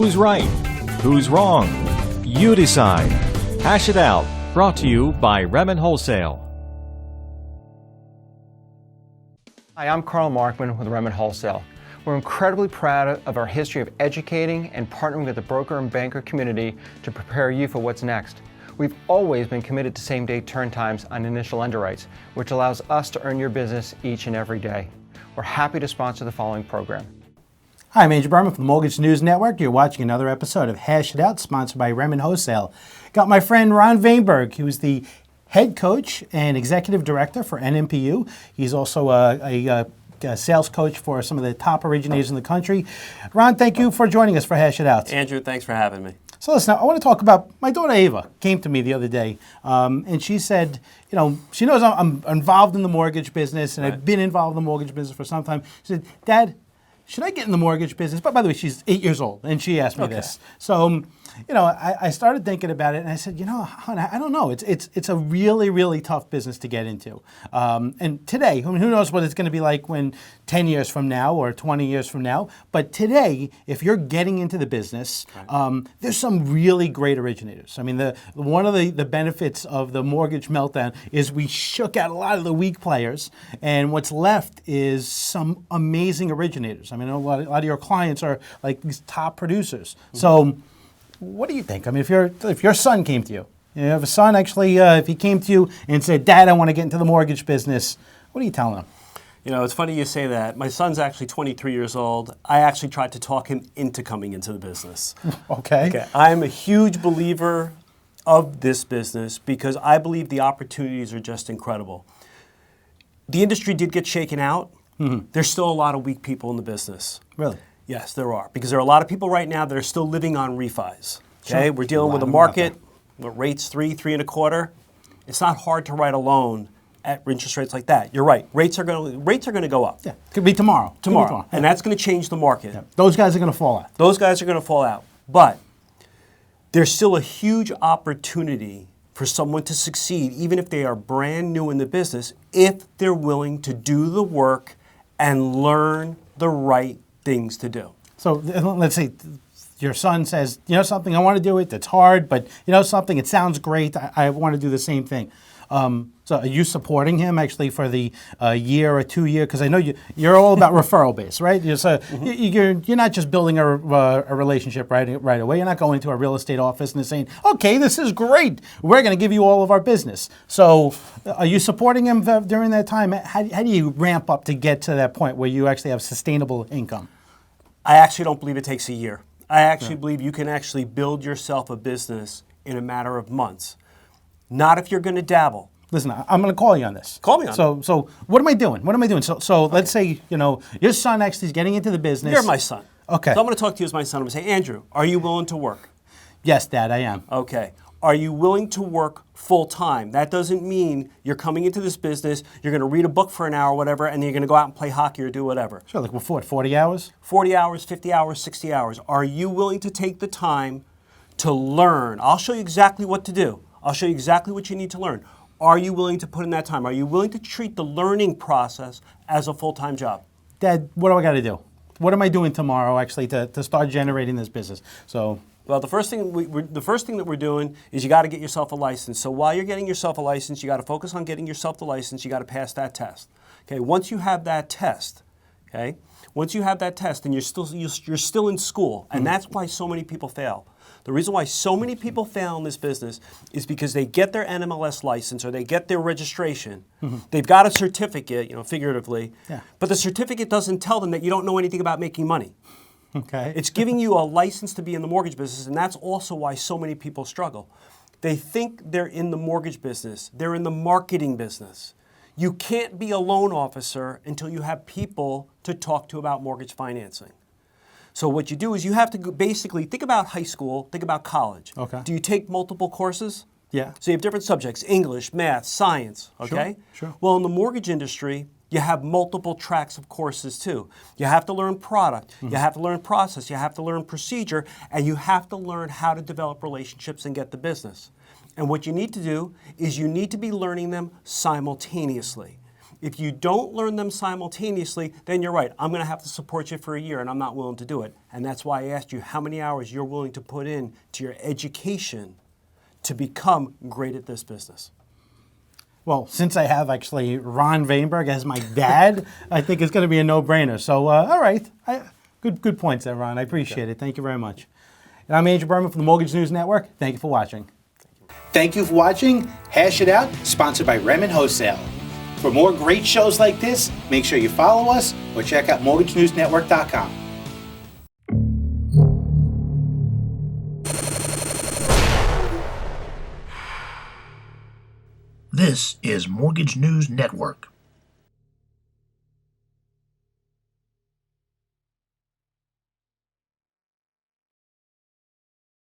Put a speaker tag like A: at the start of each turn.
A: Who's right? Who's wrong? You decide. Hash it out. Brought to you by Redmond Wholesale.
B: Hi, I'm Carl Markman with Redmond Wholesale. We're incredibly proud of our history of educating and partnering with the broker and banker community to prepare you for what's next. We've always been committed to same-day turn times on initial underwrites, which allows us to earn your business each and every day. We're happy to sponsor the following program.
C: Hi, I'm Andrew Berman from the Mortgage News Network. You're watching another episode of Hash It Out, sponsored by Redmond Wholesale. Got my friend Ron Vainberg, who's the head coach and executive director for NMPU. He's also a sales coach for some of the top originators in the country. Ron, thank you for joining us for Hash It Out.
D: Andrew, thanks for having me.
C: So listen, I want to talk about, my daughter Ava came to me the other day, and she said, you know, she knows I'm involved in the mortgage business, and I've been involved in the mortgage business for some time. She said, Dad, should I get in the mortgage business? But by the way, she's 8 years old, and she asked me this. So, you know, I started thinking about it, and I said, you know, hon, I don't know. It's a really, really tough business to get into. And today, I mean, who knows what it's going to be like when 10 years from now or 20 years from now. But today, if you're getting into the business, there's some really great originators. I mean, one of the benefits of the mortgage meltdown is we shook out a lot of the weak players, and what's left is some amazing originators. I mean, a lot of your clients are like these top producers. So what do you think? I mean, if your son came to you, you have a son actually, if he came to you and said, Dad, I want to get into the mortgage business, what are you telling him?
D: You know, it's funny you say that. My son's actually 23 years old. I actually tried to talk him into coming into the business.
C: Okay.
D: I'm a huge believer of this business because I believe the opportunities are just incredible. The industry did get shaken out. There's still a lot of weak people in the business.
C: Really?
D: Yes, there are. Because there are a lot of people right now that are still living on refis. Okay,
C: Sure.
D: We're dealing with a market with rates 3.25. It's not hard to write a loan at interest rates like that. You're right. Rates are going to go up.
C: Yeah, could be tomorrow.
D: Tomorrow. And that's going to change the market.
C: Yeah. Those guys are going to fall out.
D: Those guys are going to fall out. But there's still a huge opportunity for someone to succeed, even if they are brand new in the business, if they're willing to do the work and learn the right things to do.
C: So let's say your son says, you know something, I want to do it, it's hard, but you know something, it sounds great, I want to do the same thing. So are you supporting him actually for the year or 2 year? Because I know you're all about referral base, right? You're not just building a relationship right away. You're not going to a real estate office and saying, okay, this is great. We're going to give you all of our business. So are you supporting him during that time? How do you ramp up to get to that point where you actually have sustainable income?
D: I actually don't believe it takes a year. I actually believe you can actually build yourself a business in a matter of months. Not if you're going to dabble.
C: Listen, I'm going to call you on this.
D: Call me on it.
C: So what am I doing? So let's say, you know, your son actually is getting into the business.
D: You're my son.
C: Okay.
D: So I'm going to talk to you as my son. I'm going to say, Andrew, are you willing to work?
C: Yes, Dad, I am.
D: Okay. Are you willing to work full time? That doesn't mean you're coming into this business, you're going to read a book for an hour or whatever, and then you're going to go out and play hockey or do whatever.
C: Sure, like what, 40 hours?
D: 40 hours, 50 hours, 60 hours. Are you willing to take the time to learn? I'll show you exactly what to do. I'll show you exactly what you need to learn. Are you willing to put in that time? Are you willing to treat the learning process as a full-time job?
C: Dad, what do I got to do? What am I doing tomorrow actually to start generating this business?
D: Well, the first thing that we're doing is you got to get yourself a license. So while you're getting yourself a license, you got to focus on getting yourself the license. You got to pass that test. Okay. Once you have that test, and you're still in school, and that's why so many people fail. The reason why so many people fail in this business is because they get their NMLS license or they get their registration. They've got a certificate, you know, figuratively, but the certificate doesn't tell them that you don't know anything about making money.
C: Okay.
D: It's giving you a license to be in the mortgage business, and that's also why so many people struggle. They think they're in the mortgage business. They're in the marketing business. You can't be a loan officer until you have people to talk to about mortgage financing. So what you do is you have to basically think about high school, think about college.
C: Okay.
D: Do you take multiple courses?
C: Yeah.
D: So you have different subjects, English, math, science, okay?
C: Sure.
D: Well, in the mortgage industry, you have multiple tracks of courses too. You have to learn product, you have to learn process, you have to learn procedure, and you have to learn how to develop relationships and get the business. And what you need to do is you need to be learning them simultaneously. If you don't learn them simultaneously, then you're right. I'm going to have to support you for a year, and I'm not willing to do it. And that's why I asked you how many hours you're willing to put in to your education to become great at this business.
C: Well, since I have actually Ron Vainberg as my dad, I think it's going to be a no-brainer. So, all right. Good points there, Ron. I appreciate it. Thank you very much. And I'm Andrew Berman from the Mortgage News Network. Thank you for watching. Thank you for watching Hash It Out, sponsored by Remen Wholesale. For more great shows like this, make sure you follow us or check out MortgageNewsNetwork.com.
E: This is Mortgage News Network.